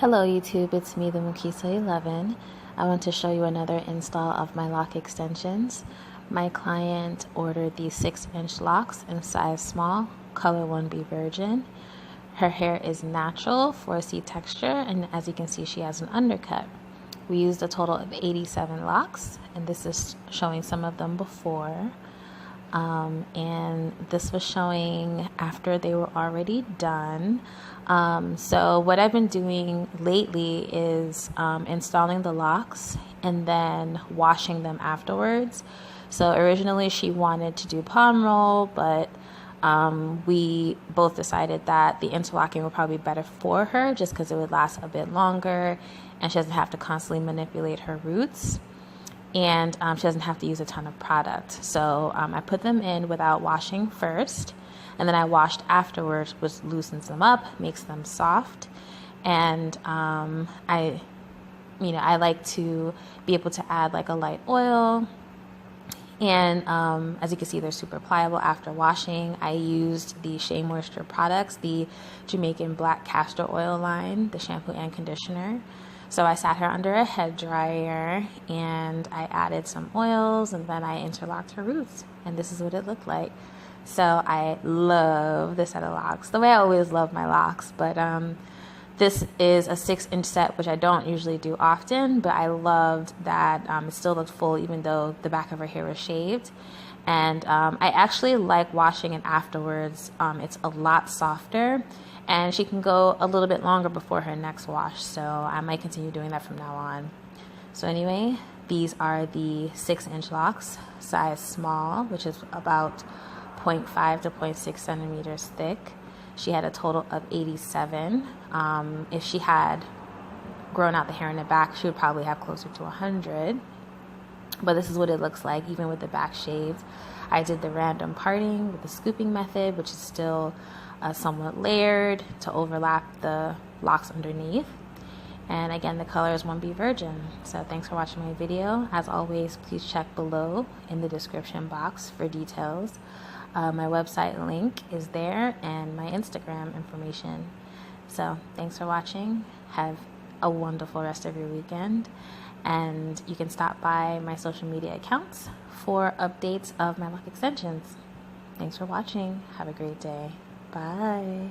Hello YouTube, it's me, the Mukisa 11. I want to show you another install of my lock extensions. My client ordered these 6-inch locks in size small, color 1B virgin. Her hair is natural 4C texture, and as you can see, she has an undercut. We used a total of 87 locks, and this is showing some of them before. And this was showing after they were already done. So what I've been doing lately is installing the locks and then washing them afterwards. So originally she wanted to do palm roll, but we both decided that the interlocking would probably be better for her just because it would last a bit longer and she doesn't have to constantly manipulate her roots. And she doesn't have to use a ton of product. So I put them in without washing first, and then I washed afterwards, which loosens them up, makes them soft. And I like to be able to add like a light oil. And as you can see, they're super pliable after washing. I used the Shea Moisture products, the Jamaican Black Castor Oil line, the shampoo and conditioner. So I sat her under a head dryer and I added some oils and then I interlocked her roots. And this is what it looked like. So I love this set of locks, the way I always love my locks. But this is a 6-inch set, which I don't usually do often. But I loved that it still looked full even though the back of her hair was shaved. And I actually like washing it afterwards. It's a lot softer. And she can go a little bit longer before her next wash, so I might continue doing that from now on. So anyway, these are the 6-inch locks, size small, which is about 0.5 to 0.6 centimeters thick. She had a total of 87. If she had grown out the hair in the back, she would probably have closer to 100. But this is what it looks like, even with the back shaved. I did the random parting with the scooping method, which is still somewhat layered to overlap the locks underneath. And again, the color is 1B virgin. So thanks for watching my video. As always, please check below in the description box for details. My website link is there and my Instagram information. So thanks for watching. Have a wonderful rest of your weekend. And you can stop by my social media accounts for updates of my lock extensions. Thanks for watching. Have a great day. Bye.